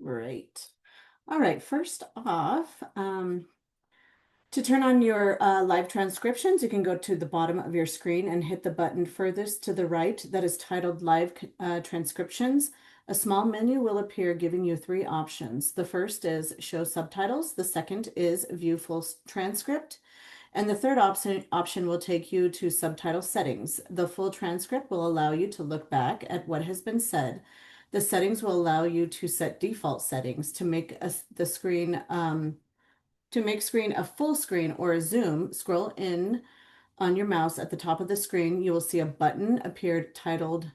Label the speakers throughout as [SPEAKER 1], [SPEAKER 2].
[SPEAKER 1] Great. All right, first off, to turn on your live transcriptions, you can go to the bottom of your screen and hit the button furthest to the right that is titled Live Transcriptions. A small menu will appear giving you three options. The first is Show Subtitles. The second is View Full Transcript. And the third option will take you to Subtitle Settings. The full transcript will allow you to look back at what has been said. The settings will allow you to set default settings to make the screen to make screen a full screen or a zoom. Scroll in on your mouse at the top of the screen. You will see a button appear titled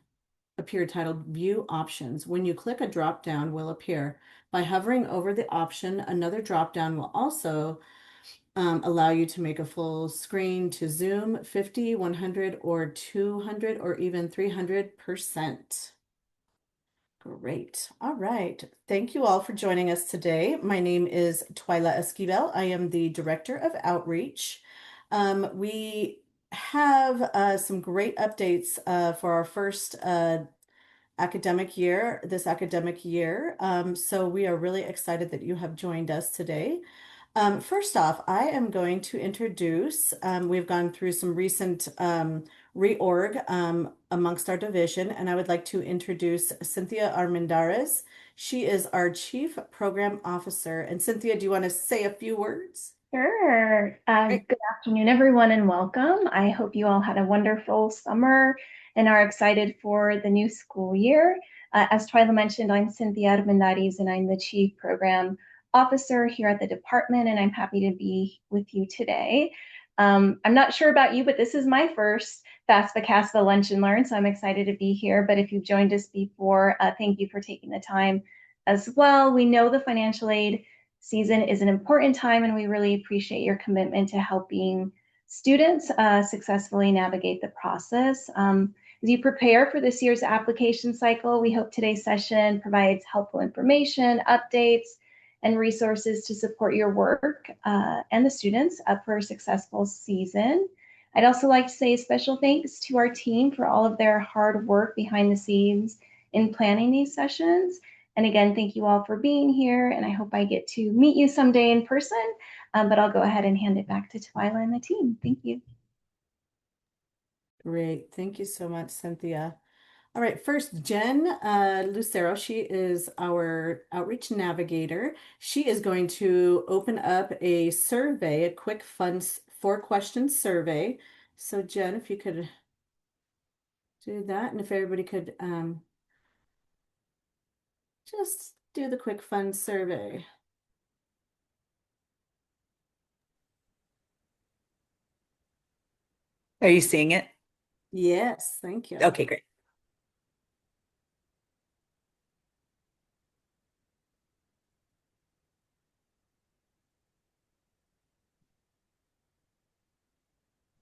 [SPEAKER 1] View Options. When you click, a drop down will appear. By hovering over the option, another drop down will also allow you to make a full screen to zoom 50, 100, or 200, or even 300%. Great. All right. Thank you all for joining us today. My name is Twyla Esquivel. I am the Director of Outreach. We have some great updates for our first academic year, this academic year. So we are really excited that you have joined us today. First off, I am going to introduce, we've gone through some recent reorg amongst our division, and I would like to introduce Cynthia Armendariz. She is our Chief Program Officer. And Cynthia, do you want to say a few words?
[SPEAKER 2] Sure.
[SPEAKER 1] Great.
[SPEAKER 2] Good afternoon, everyone, and welcome. I hope you all had a wonderful summer and are excited for the new school year. As Twyla mentioned, I'm Cynthia Armendariz, and I'm the Chief Program Officer here at the department, and I'm happy to be with you today. I'm not sure about you, but this is my first FAFSA CASFA Lunch and Learn, so I'm excited to be here. But if you've joined us before, thank you for taking the time as well. We know the financial aid season is an important time, and we really appreciate your commitment to helping students successfully navigate the process. As you prepare for this year's application cycle, we hope today's session provides helpful information, updates, and resources to support your work and the students up for a successful season. I'd also like to say a special thanks to our team for all of their hard work behind the scenes in planning these sessions. And again, thank you all for being here, and I hope I get to meet you someday in person, but I'll go ahead and hand it back to Twyla and the team. Thank you.
[SPEAKER 1] Great. Thank you so much, Cynthia. All right, first, Jen Lucero, she is our outreach navigator. She is going to open up a survey, a quick fun 4-question survey. So Jen, if you could do that, and if everybody could just do the quick fun survey.
[SPEAKER 3] Are you seeing it?
[SPEAKER 1] Yes, thank you.
[SPEAKER 3] Okay, great.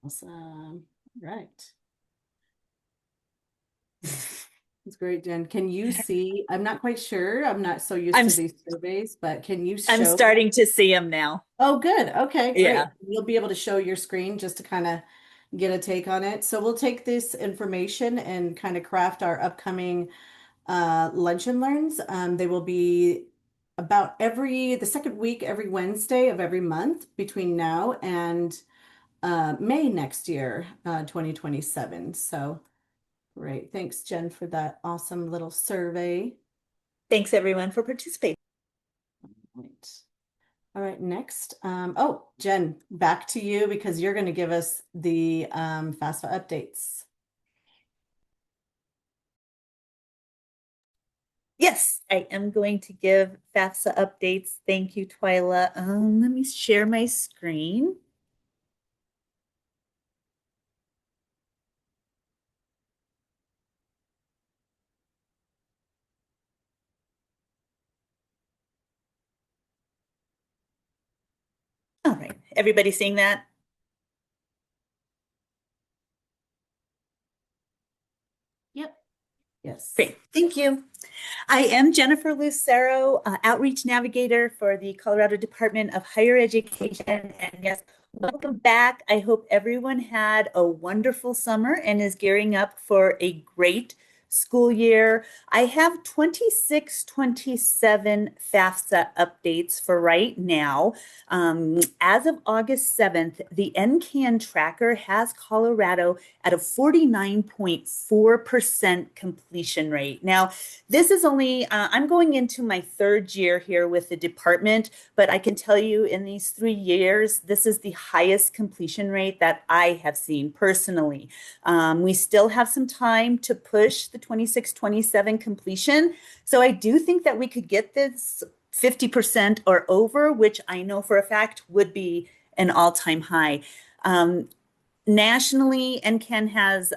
[SPEAKER 1] Awesome. Right. That's great, Jen. Can you see? I'm not quite sure. I'm not so used
[SPEAKER 3] I'm
[SPEAKER 1] to these surveys, but can you
[SPEAKER 3] I'm
[SPEAKER 1] show?
[SPEAKER 3] starting to see them now.
[SPEAKER 1] Oh, good. Okay, great.
[SPEAKER 3] Yeah.
[SPEAKER 1] You'll be able to show your screen just to kind of get a take on it. So we'll take this information and kind of craft our upcoming lunch and learns. They will be about the second week, every Wednesday of every month between now and May next year, 2027. So great. Thanks, Jen, for that awesome little survey.
[SPEAKER 3] Thanks everyone for participating.
[SPEAKER 1] Right. All right, next. Oh, Jen, back to you because you're going to give us the FAFSA updates.
[SPEAKER 3] Yes, I am going to give FAFSA updates. Thank you, Twyla. Let me share my screen. All right, everybody seeing that?
[SPEAKER 1] Yep. Yes.
[SPEAKER 3] Great, thank you. I am Jennifer Lucero, Outreach Navigator for the Colorado Department of Higher Education. And yes, welcome back. I hope everyone had a wonderful summer and is gearing up for a great school year. I have 26-27 FAFSA updates for right now. As of August 7th, the NCAN tracker has Colorado at a 49.4% completion rate. Now, this is only, I'm going into my third year here with the department, but I can tell you in these 3 years, this is the highest completion rate that I have seen personally. We still have some time to push the 26-27 completion. So I do think that we could get this 50% or over, which I know for a fact would be an all-time high. Nationally, NCAN has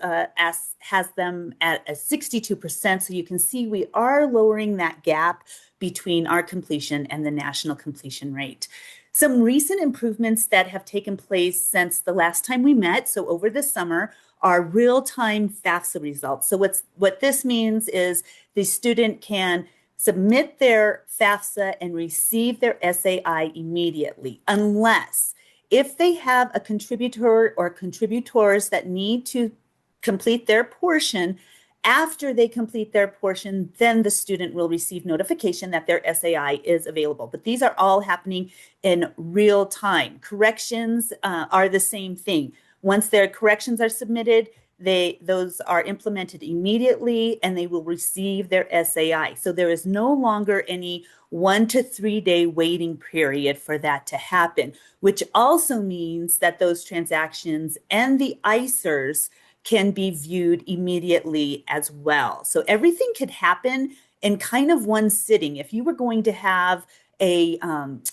[SPEAKER 3] them at a 62%. So you can see we are lowering that gap between our completion and the national completion rate. Some recent improvements that have taken place since the last time we met, so over the summer, are real-time FAFSA results. So what this means is the student can submit their FAFSA and receive their SAI immediately, unless if they have a contributor or contributors that need to complete their portion. After they complete their portion, then the student will receive notification that their SAI is available. But these are all happening in real time. Corrections are the same thing. Once their corrections are submitted, those are implemented immediately and they will receive their SAI. So there is no longer any 1 to 3 day waiting period for that to happen, which also means that those transactions and the ICERs can be viewed immediately as well. So everything could happen in kind of one sitting. If you were going to have a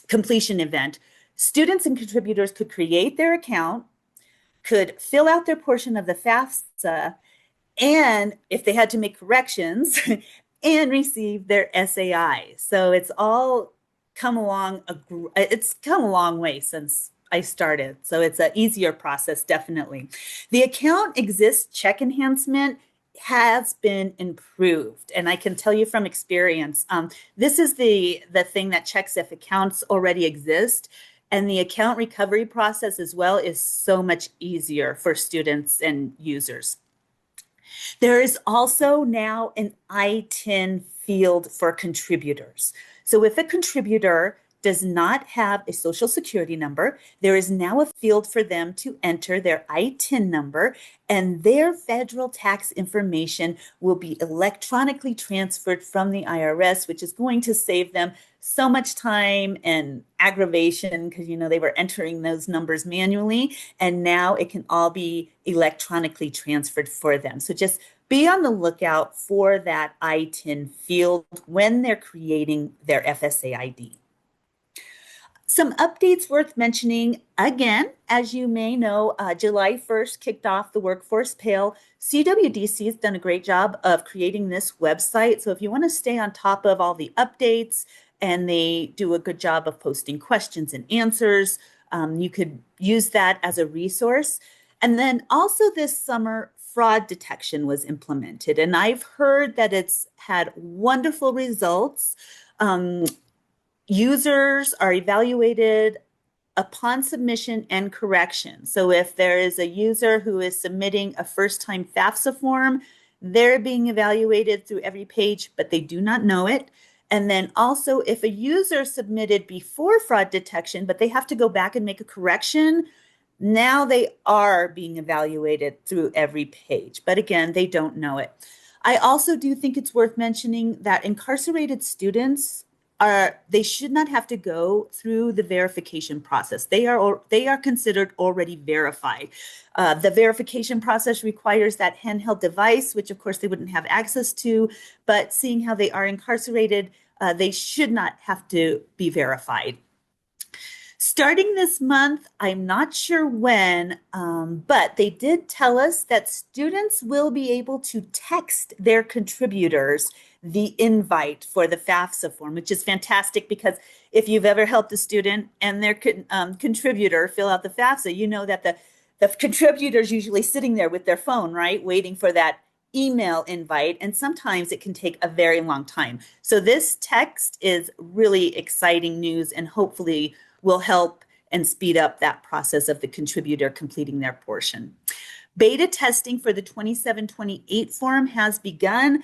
[SPEAKER 3] completion event, students and contributors could create their account, could fill out their portion of the FAFSA, and if they had to make corrections, and receive their SAI. So it's all come along, it's come a long way since I started. So it's an easier process, definitely. The account exists check enhancement has been improved. And I can tell you from experience, this is the thing that checks if accounts already exist. And the account recovery process as well is so much easier for students and users. There is also now an ITIN field for contributors. So if a contributor does not have a social security number, there is now a field for them to enter their ITIN number, and their federal tax information will be electronically transferred from the IRS, which is going to save them so much time and aggravation because, they were entering those numbers manually, and now it can all be electronically transferred for them. So just be on the lookout for that ITIN field when they're creating their FSA ID. Some updates worth mentioning. Again, as you may know, July 1st kicked off the Workforce Pale. CWDC has done a great job of creating this website. So if you want to stay on top of all the updates, and they do a good job of posting questions and answers, you could use that as a resource. And then also this summer, fraud detection was implemented. And I've heard that it's had wonderful results. Users are evaluated upon submission and correction. So if there is a user who is submitting a first-time FAFSA form, they're being evaluated through every page, but they do not know it. And then also if a user submitted before fraud detection, but they have to go back and make a correction, now they are being evaluated through every page. But again, they don't know it. I also do think it's worth mentioning that incarcerated students they should not have to go through the verification process. They are considered already verified. The verification process requires that handheld device, which of course they wouldn't have access to, but seeing how they are incarcerated, they should not have to be verified. Starting this month, I'm not sure when, but they did tell us that students will be able to text their contributors the invite for the FAFSA form, which is fantastic because if you've ever helped a student and their contributor fill out the FAFSA, you know that the contributor is usually sitting there with their phone, right, waiting for that email invite, and sometimes it can take a very long time. So this text is really exciting news and hopefully will help and speed up that process of the contributor completing their portion. Beta testing for the 27-28 form has begun.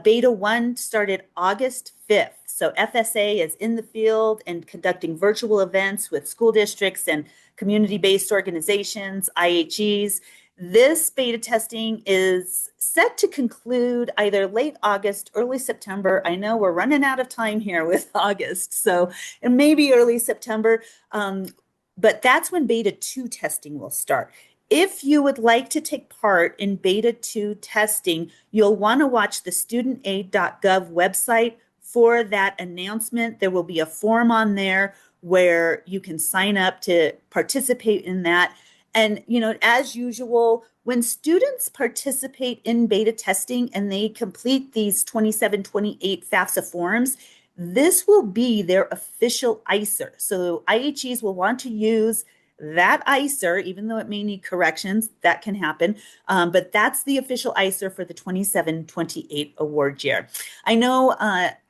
[SPEAKER 3] Beta 1 started August 5th. So FSA is in the field and conducting virtual events with school districts and community-based organizations, IHEs. This beta testing is set to conclude either late August, early September. I know we're running out of time here with August, so it may be early September, but that's when beta 2 testing will start. If you would like to take part in beta 2 testing, you'll want to watch the studentaid.gov website for that announcement. There will be a form on there where you can sign up to participate in that. And, as usual, when students participate in beta testing and they complete these 27-28 FAFSA forms, this will be their official ICER. So IHEs will want to use that ICER, even though it may need corrections, that can happen. But that's the official ICER for the 27-28 award year. I know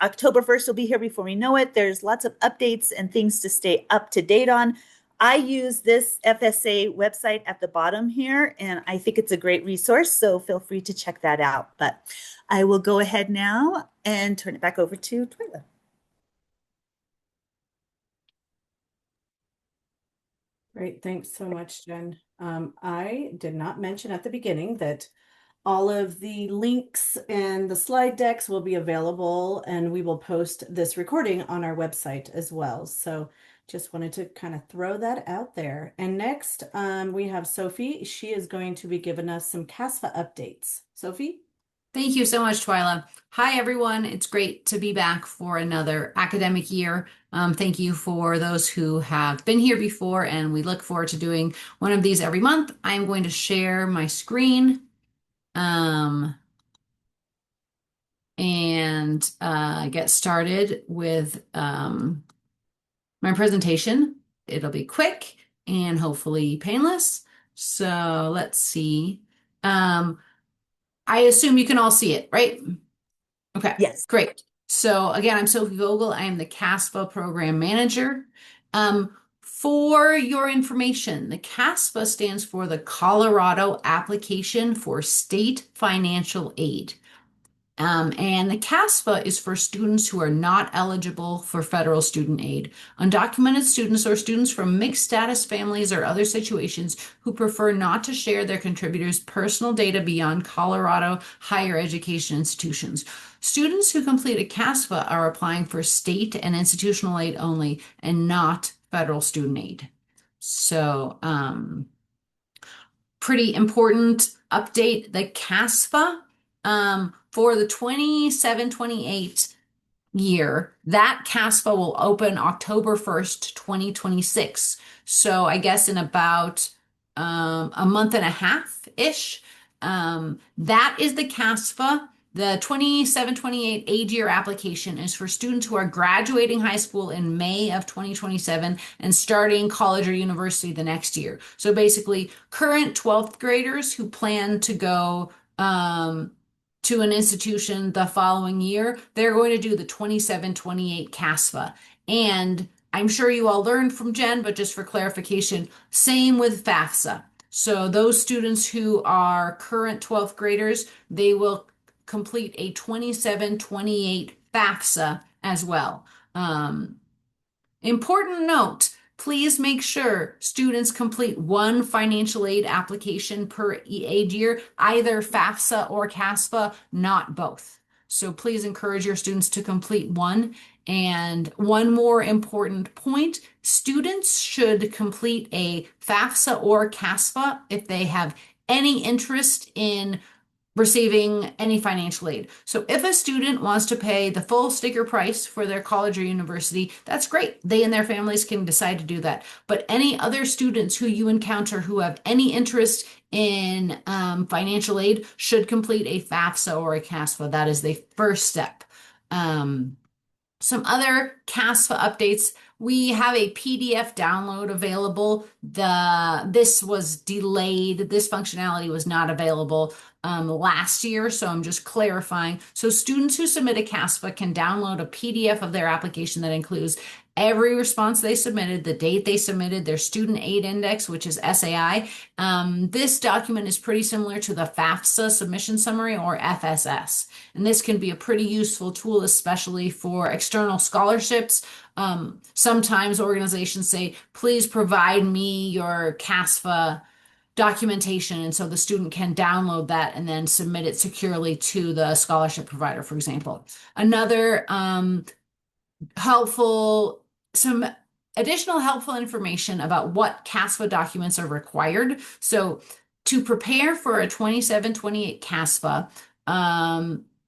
[SPEAKER 3] October 1st will be here before we know it. There's lots of updates and things to stay up to date on. I use this FSA website at the bottom here, and I think it's a great resource, so feel free to check that out. But I will go ahead now and turn it back over to Twyla.
[SPEAKER 1] Great, thanks so much, Jen. I did not mention at the beginning that all of the links and the slide decks will be available, and we will post this recording on our website as well. So just wanted to kind of throw that out there. And next, we have Sophie. She is going to be giving us some CASFA updates. Sophie?
[SPEAKER 4] Thank you so much, Twyla. Hi, everyone. It's great to be back for another academic year. Thank you for those who have been here before, and we look forward to doing one of these every month. I'm going to share my screen and get started with my presentation. It'll be quick and hopefully painless. So let's see. I assume you can all see it, right? Okay,
[SPEAKER 3] Yes.
[SPEAKER 4] great. So again, I'm Sophie Vogel. I am the CASFA program manager. For your information, the CASFA stands for the Colorado Application for State Financial Aid. And the CASFA is for students who are not eligible for federal student aid. Undocumented students or students from mixed status families or other situations who prefer not to share their contributors' personal data beyond Colorado higher education institutions. Students who complete a CASFA are applying for state and institutional aid only and not federal student aid. So, pretty important update, the CASFA for the 27-28 year, that CASFA will open October 1st, 2026. So I guess in about a month and a half-ish. That is the CASFA. The 27-28 aid year application is for students who are graduating high school in May of 2027 and starting college or university the next year. So basically, current 12th graders who plan to go to an institution the following year, they're going to do the 27-28 CASFA. And I'm sure you all learned from Jen, but just for clarification, same with FAFSA. So those students who are current 12th graders, they will complete a 27-28 FAFSA as well. Important note, please make sure students complete one financial aid application per aid year, either FAFSA or CASFA, not both. So please encourage your students to complete one. And one more important point, students should complete a FAFSA or CASFA if they have any interest in receiving any financial aid. So if a student wants to pay the full sticker price for their college or university, that's great. They and their families can decide to do that. But any other students who you encounter who have any interest in financial aid should complete a FAFSA or a CASFA. That is the first step. Some other CASFA updates. We have a PDF download available. This was delayed. This functionality was not available last year, so I'm just clarifying. So students who submit a CASFA can download a PDF of their application that includes every response they submitted, the date they submitted, their student aid index, which is SAI. This document is pretty similar to the FAFSA submission summary or FSS. And this can be a pretty useful tool, especially for external scholarships. Sometimes organizations say, please provide me your CASFA documentation. And so the student can download that and then submit it securely to the scholarship provider, for example. Another some additional helpful information about what CASFA documents are required. So to prepare for a 27-28 CASFA,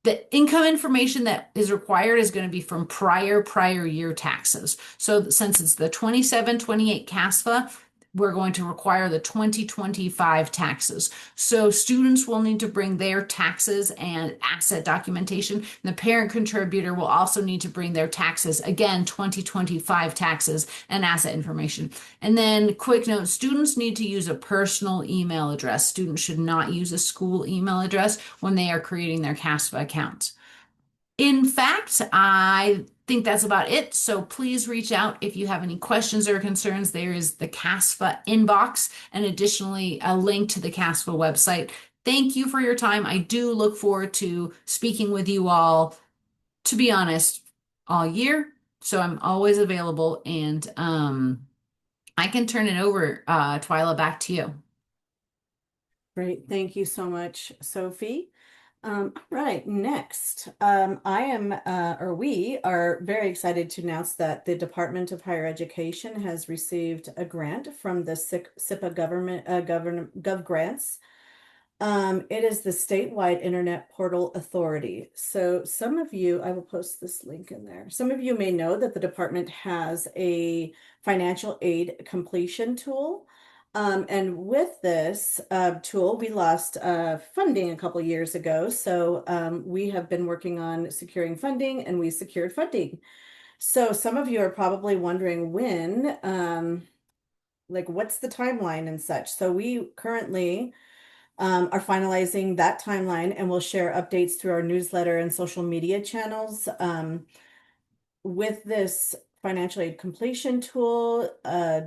[SPEAKER 4] the income information that is required is going to be from prior year taxes. So since it's the 27-28 CASFA, we're going to require the 2025 taxes. So students will need to bring their taxes and asset documentation. And the parent contributor will also need to bring their taxes, again, 2025 taxes and asset information. And then quick note, students need to use a personal email address. Students should not use a school email address when they are creating their CASFA account. In fact, I think that's about it. So please reach out if you have any questions or concerns. There is the CASFA inbox and additionally a link to the CASFA website. Thank you for your time. I do look forward to speaking with you all, to be honest, all year. So I'm always available and I can turn it over, Twyla, back to you.
[SPEAKER 1] Great. Thank you so much, Sophie. Right, next, we are very excited to announce that the Department of Higher Education has received a grant from the SIPA Gov Grants. It is the Statewide Internet Portal Authority. So some of you, I will post this link in there. Some of you may know that the department has a financial aid completion tool. And with this tool, we lost funding a couple years ago. So we have been working on securing funding and we secured funding. So some of you are probably wondering when, like what's the timeline and such. So we currently are finalizing that timeline and we'll share updates through our newsletter and social media channels. With this financial aid completion tool,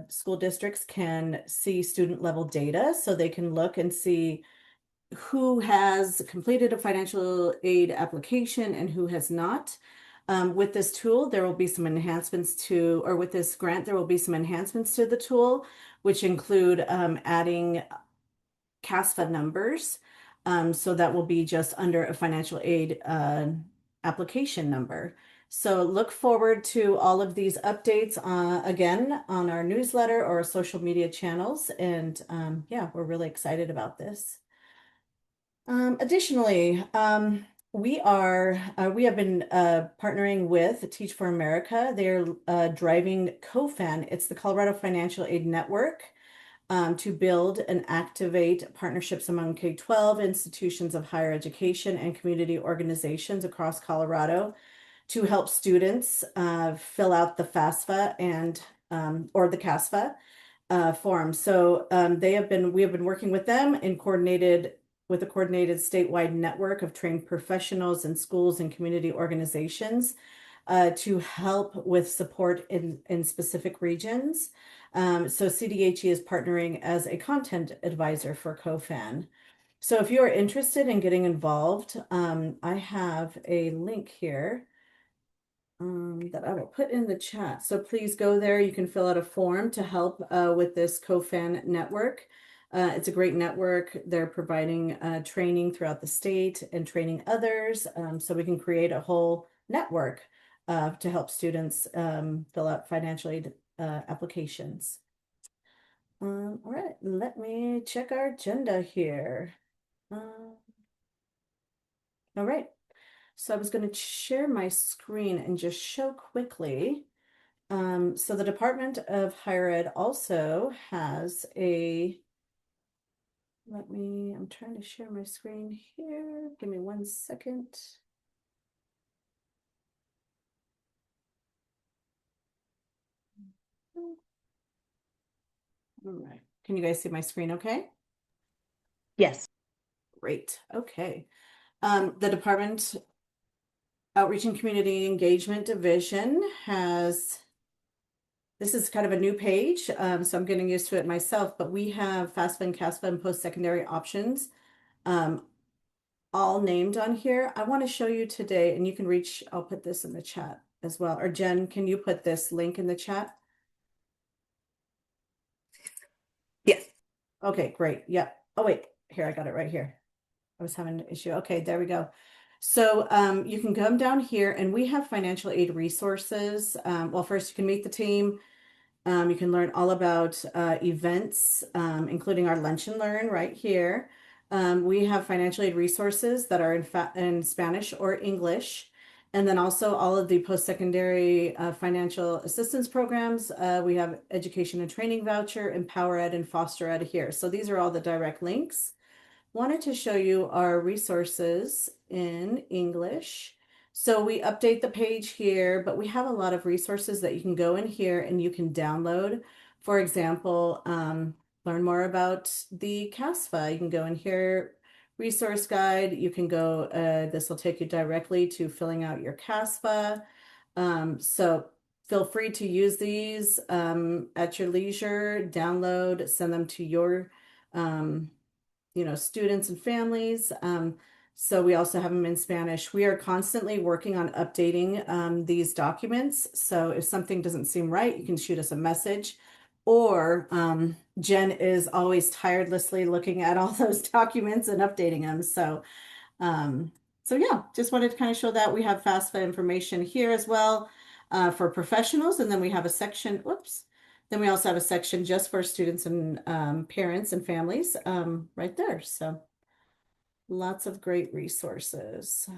[SPEAKER 1] school districts can see student level data so they can look and see who has completed a financial aid application and who has not. With this tool, there will be some enhancements to, or with this grant, there will be some enhancements to the tool, which include adding CASFA numbers. So that will be just under a financial aid application number. So look forward to all of these updates again on our newsletter or social media channels. And yeah, we're really excited about this. Additionally, we have been partnering with Teach for America. They're driving COFAN. It's the Colorado Financial Aid Network. To build and activate partnerships among K-12 institutions of higher education and community organizations across Colorado to help students fill out the FAFSA and or the CASFA form. So we have been working with them in with a coordinated statewide network of trained professionals in schools and community organizations to help with support in specific regions. So CDHE is partnering as a content advisor for COFAN. So if you are interested in getting involved, I have a link here that I will put in the chat. So please go there. You can fill out a form to help with this COFAN network. It's a great network. They're providing training throughout the state and training others. So we can create a whole network to help students fill out financial aid applications. All right, let me check our agenda here. All right, so I was going to share my screen and just show quickly. So the Department of Higher Ed also has I'm trying to share my screen here. Give me 1 second. All right. Can you guys see my screen okay?
[SPEAKER 2] Yes.
[SPEAKER 1] Great. Okay. The Department Outreach and Community Engagement Division has, this is kind of a new page, so I'm getting used to it myself, but we have FAFSA and CASFA and post-secondary options um, all named on here. I want to show you today, and you can reach, I'll put this in the chat as well. Or Jen, can you put this link in the chat?
[SPEAKER 3] Yes.
[SPEAKER 1] Okay, great. Yeah. Oh, wait, here, I got it right here. I was having an issue. Okay, there we go. So you can come down here and we have financial aid resources. Well, first you can meet the team. You can learn all about events, including our Lunch and Learn right here. We have financial aid resources that are in Spanish or English. And then also all of the post-secondary financial assistance programs. We have education and training voucher, Empower Ed, and Foster Ed here. So these are all the direct links. Wanted to show you our resources in English. So we update the page here, but we have a lot of resources that you can go in here and you can download. For example, learn more about the CASFA. You can go in here, resource guide. You can go, this will take you directly to filling out your CASFA. So feel free to use these at your leisure, download, send them to your students and families. So we also have them in Spanish. We are constantly working on updating these documents. So if something doesn't seem right, you can shoot us a message. Or Jen is always tirelessly looking at all those documents and updating them. So yeah, just wanted to kind of show that we have FAFSA information here as well for professionals. And then we have a section, whoops. Then we also have a section just for students and parents and families right there. So lots of great resources.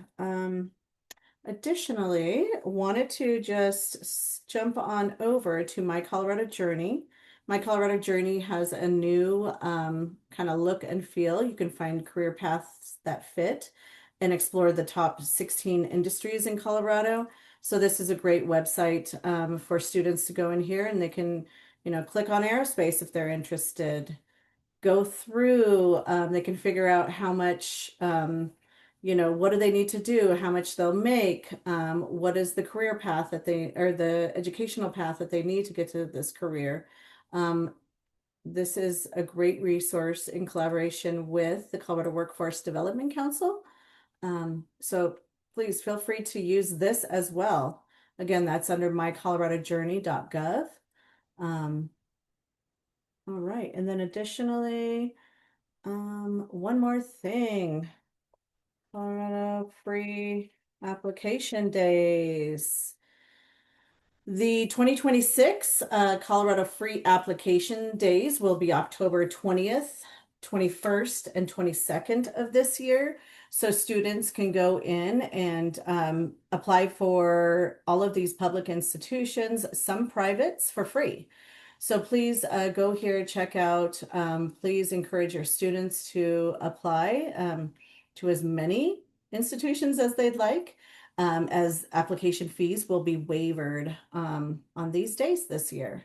[SPEAKER 1] Additionally, wanted to just jump on over to My Colorado Journey. My Colorado Journey has a new kind of look and feel. You can find career paths that fit and explore the top 16 industries in Colorado. So this is a great website for students to go in here and they can, click on aerospace if they're interested. Go through, they can figure out how much, what do they need to do, how much they'll make, what is the career path or the educational path that they need to get to this career. This is a great resource in collaboration with the Colorado Workforce Development Council. So please feel free to use this as well. Again, that's under mycoloradojourney.gov. All right, and then additionally, one more thing. Colorado free application days. The 2026 Colorado free application days will be October 20th, 21st, and 22nd of this year. So students can go in and apply for all of these public institutions, some privates for free. So please go here, check out. Please encourage your students to apply to as many institutions as they'd like, as application fees will be waived on these days this year.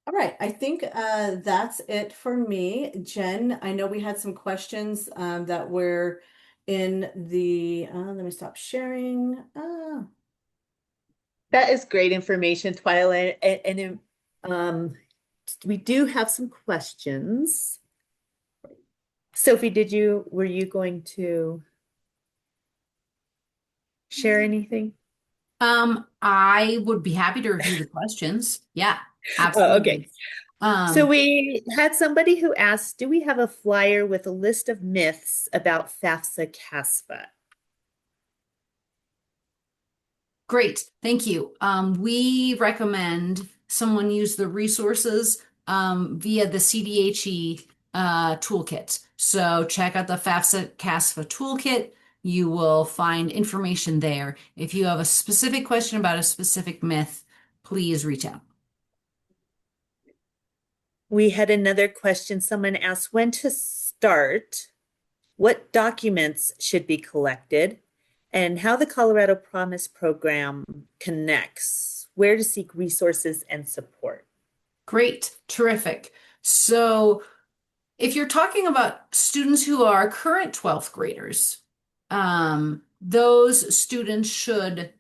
[SPEAKER 1] All right, I think that's it for me. Jen, I know we had some questions that were in the, let me stop sharing.
[SPEAKER 3] That is great information, Twyla. And we do have some questions. Sophie, were you going to share anything?
[SPEAKER 4] I would be happy to review the questions. Yeah,
[SPEAKER 3] Oh,
[SPEAKER 4] absolutely.
[SPEAKER 3] okay. So we had somebody who asked, do we have a flyer with a list of myths about FAFSA CASFA?
[SPEAKER 4] Great, thank you. We recommend someone use the resources via the CDHE toolkit. So check out the FAFSA CASFA toolkit. You will find information there. If you have a specific question about a specific myth, please reach out.
[SPEAKER 3] We had another question. Someone asked when to start, what documents should be collected, and how the Colorado Promise Program connects, where to seek resources and support.
[SPEAKER 4] Great, terrific. So if you're talking about students who are current 12th graders, those students should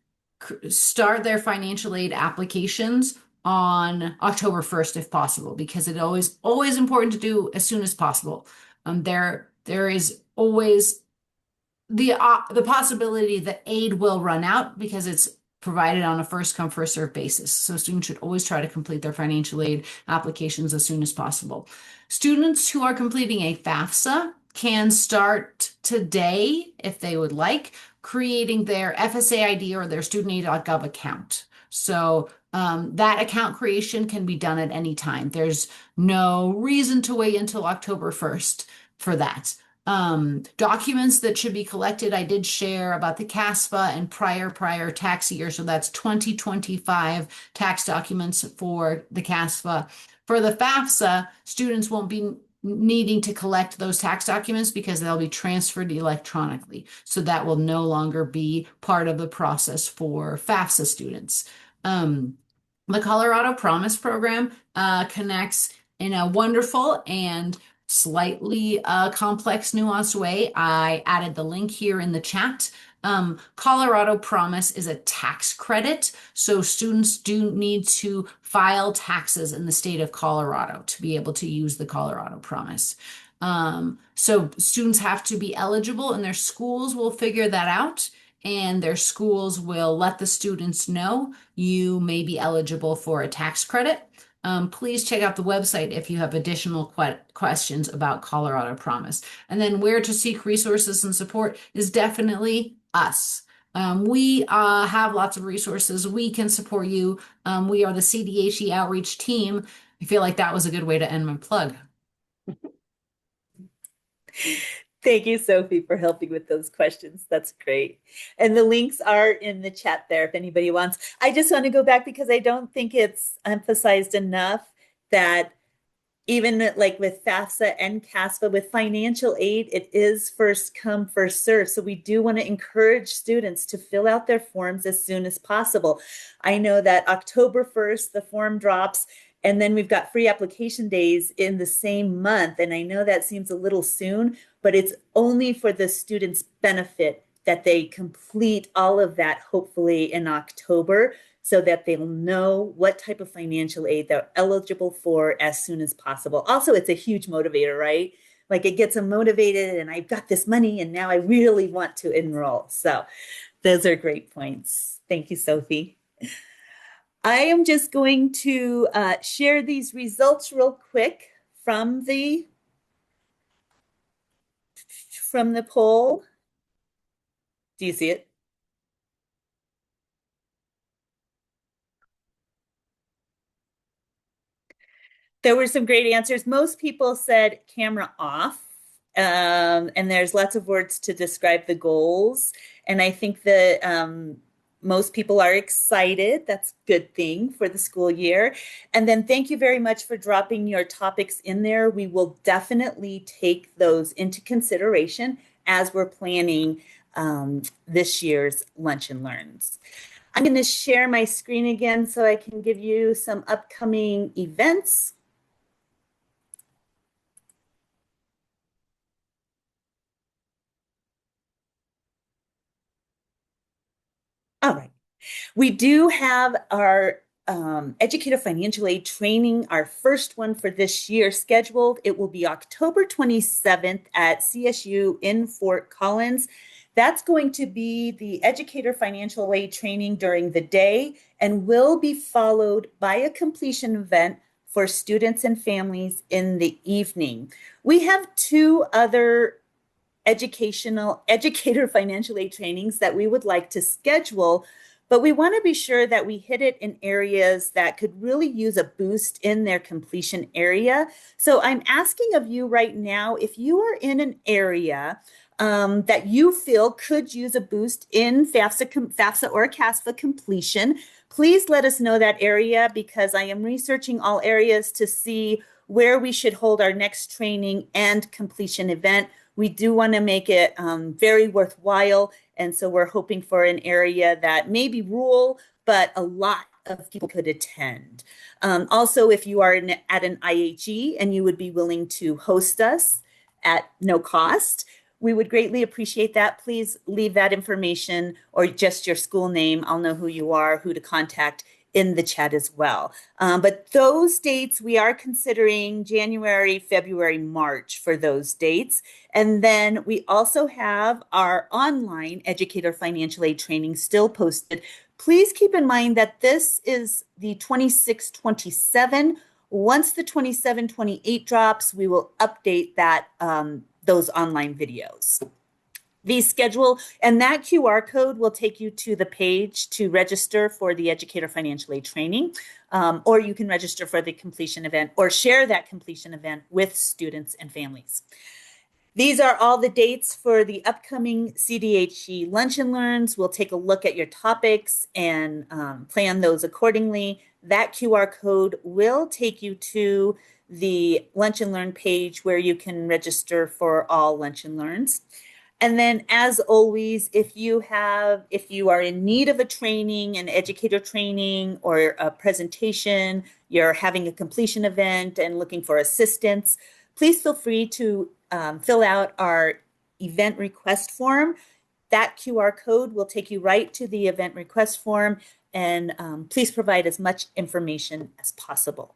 [SPEAKER 4] start their financial aid applications on October 1st if possible, because it always important to do as soon as possible. There is always the possibility that aid will run out because it's provided on a first come first served basis. So students should always try to complete their financial aid applications as soon as possible. Students who are completing a FAFSA can start today if they would like creating their FSA ID or their studentaid.gov account. So that account creation can be done at any time. There's no reason to wait until October 1st for that. Documents that should be collected, I did share about the CASFA and prior tax year. So that's 2025 tax documents for the CASFA. For the FAFSA, students won't be needing to collect those tax documents because they'll be transferred electronically. So that will no longer be part of the process for FAFSA students. The Colorado Promise Program connects in a wonderful and slightly complex, nuanced way. I added the link here in the chat. Colorado Promise is a tax credit, so students do need to file taxes in the state of Colorado to be able to use the Colorado Promise. So students have to be eligible, and their schools will figure that out, and their schools will let the students know you may be eligible for a tax credit. Please check out the website if you have additional questions about Colorado Promise. And then where to seek resources and support is definitely us. We have lots of resources. We can support you. We are the CDHE outreach team. I feel like that was a good way to end my plug.
[SPEAKER 3] Thank you, Sophie, for helping with those questions. That's great. And the links are in the chat there if anybody wants. I just want to go back because I don't think it's emphasized enough that even like with FAFSA and CASFA, with financial aid, it is first come, first serve. So we do want to encourage students to fill out their forms as soon as possible. I know that October 1st, the form drops, and then we've got free application days in the same month. And I know that seems a little soon, but it's only for the students' benefit that they complete all of that, hopefully in October, so that they'll know what type of financial aid they're eligible for as soon as possible. Also, it's a huge motivator, right? Like it gets them motivated and I've got this money and now I really want to enroll. So those are great points. Thank you, Sophie. I am just going to share these results real quick from the poll. Do you see it? There were some great answers. Most people said camera off. And there's lots of words to describe the goals. And I think that most people are excited. That's a good thing for the school year. And then thank you very much for dropping your topics in there. We will definitely take those into consideration as we're planning this year's Lunch and Learns. I'm going to share my screen again so I can give you some upcoming events. All right. We do have our educator financial aid training, our first one for this year scheduled. It will be October 27th at CSU in Fort Collins. That's going to be the educator financial aid training during the day and will be followed by a completion event for students and families in the evening. We have two other educator financial aid trainings that we would like to schedule, but we want to be sure that we hit it in areas that could really use a boost in their completion area. So I'm asking of you right now, if you are in an area that you feel could use a boost in FAFSA or CASFA completion, please let us know that area, because I am researching all areas to see where we should hold our next training and completion event. We do want to make it very worthwhile. And so we're hoping for an area that may be rural, but a lot of people could attend. Also, if you are at an IHE and you would be willing to host us at no cost, we would greatly appreciate that. Please leave that information or just your school name. I'll know who you are, who to contact in the chat as well. But those dates, we are considering January, February, March for those dates. And then we also have our online educator financial aid training still posted. Please keep in mind that this is the 26-27. Once the 27-28 drops, we will update that those online videos. The schedule and that QR code will take you to the page to register for the educator financial aid training, or you can register for the completion event or share that completion event with students and families. These are all the dates for the upcoming CDHE Lunch and Learns. We'll take a look at your topics and plan those accordingly. That QR code will take you to the Lunch and Learn page where you can register for all Lunch and Learns. And then, as always, if you are in need of a training, an educator training or a presentation, you're having a completion event and looking for assistance, please feel free to fill out our event request form. That QR code will take you right to the event request form, and please provide as much information as possible.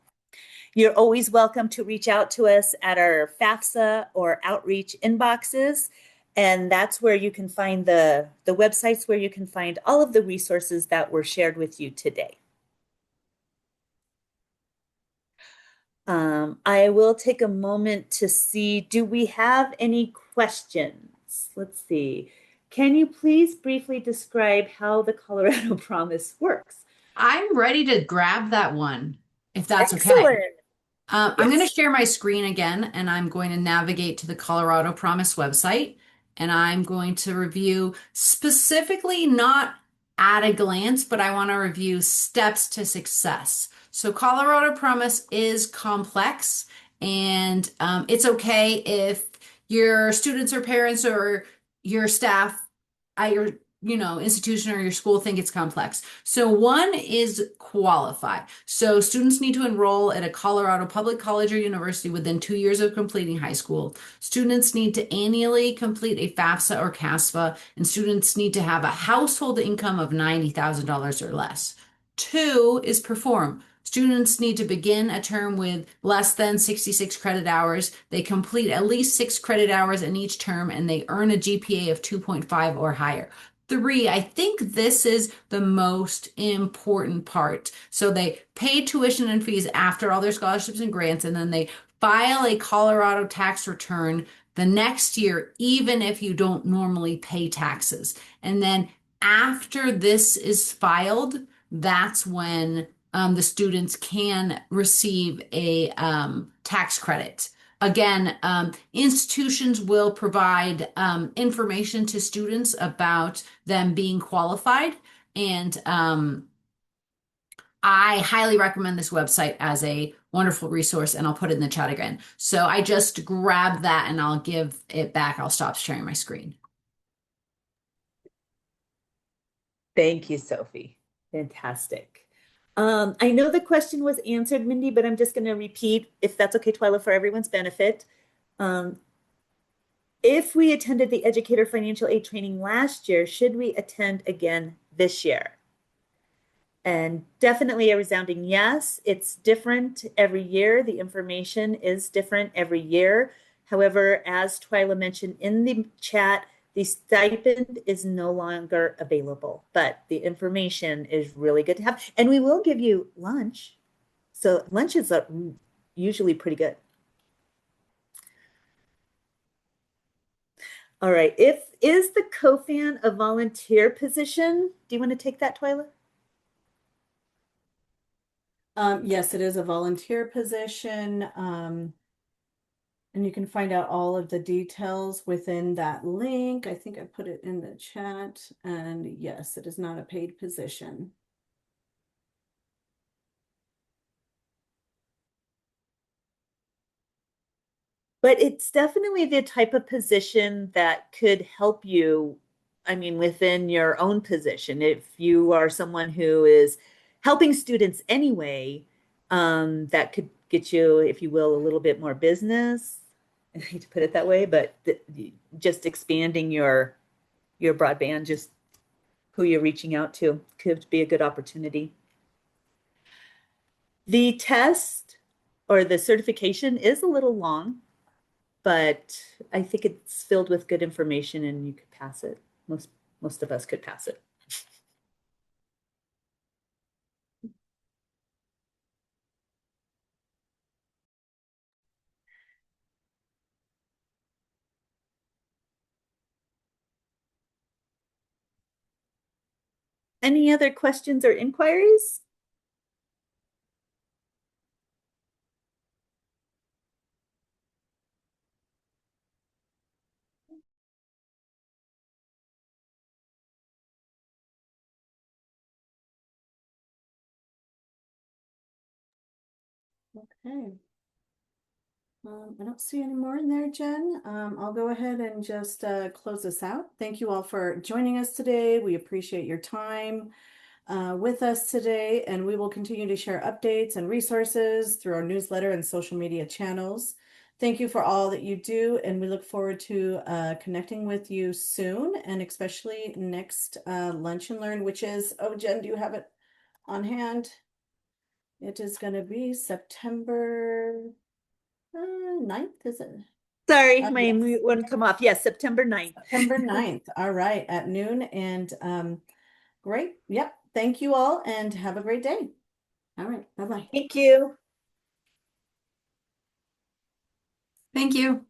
[SPEAKER 3] You're always welcome to reach out to us at our FAFSA or outreach inboxes. And that's where you can find the websites where you can find all of the resources that were shared with you today. I will take a moment to see, do we have any questions? Let's see. Can you please briefly describe how the Colorado Promise works?
[SPEAKER 4] I'm ready to grab that one, if that's
[SPEAKER 3] Excellent.
[SPEAKER 4] okay. I'm going to
[SPEAKER 3] Yes.
[SPEAKER 4] share my screen again, and I'm going to navigate to the Colorado Promise website, and I'm going to review specifically not at a glance, but I want to review steps to success. So Colorado Promise is complex, and it's okay if your students or parents or your staff at your institution or your school think it's complex. So one is qualify. So students need to enroll at a Colorado public college or university within 2 years of completing high school. Students need to annually complete a FAFSA or CASFA, and students need to have a household income of $90,000 or less. 2 is perform. Students need to begin a term with less than 66 credit hours. They complete at least 6 credit hours in each term, and they earn a GPA of 2.5 or higher. 3, I think this is the most important part. So they pay tuition and fees after all their scholarships and grants, and then they file a Colorado tax return the next year, even if you don't normally pay taxes. And then after this is filed, that's when the students can receive a tax credit. Again, institutions will provide information to students about them being qualified, and I highly recommend this website as a wonderful resource, and I'll put it in the chat again. So I just grabbed that and I'll give it back. I'll stop sharing my screen.
[SPEAKER 3] Thank you, Sophie. Fantastic. I know the question was answered, Mindy, but I'm just going to repeat, if that's okay, Twyla, for everyone's benefit. If we attended the educator financial aid training last year, should we attend again this year? And definitely a resounding yes. It's different every year. The information is different every year. However, as Twyla mentioned in the chat, the stipend is no longer available, but the information is really good to have. And we will give you lunch. So lunches are usually pretty good. All right. Is the COFAN a volunteer position? Do you want to take that, Twyla?
[SPEAKER 1] Yes, it is a volunteer position. And you can find out all of the details within that link. I think I put it in the chat. And yes, it is not a paid position.
[SPEAKER 3] But it's definitely the type of position that could help you, I mean, within your own position. If you are someone who is helping students anyway, that could get you, if you will, a little bit more business. I hate to put it that way, but just expanding your broadband, just who you're reaching out to, could be a good opportunity. The test or the certification is a little long, but I think it's filled with good information and you could pass it. Most of us could pass it. Any other questions or inquiries?
[SPEAKER 1] Okay. I don't see any more in there, Jen. I'll go ahead and just close this out. Thank you all for joining us today. We appreciate your time with us today, and we will continue to share updates and resources through our newsletter and social media channels. Thank you for all that you do, and we look forward to connecting with you soon, and especially next Lunch and Learn, which is, oh, Jen, do you have it on hand? It is going to be September 9th, is it?
[SPEAKER 3] Sorry, my
[SPEAKER 1] Yes.
[SPEAKER 3] mute wouldn't come off. Yes, September 9th.
[SPEAKER 1] September 9th. All right, at noon. And great. Yep. Thank you all and have a great day. All right. Bye-bye.
[SPEAKER 3] Thank you.
[SPEAKER 4] Thank you.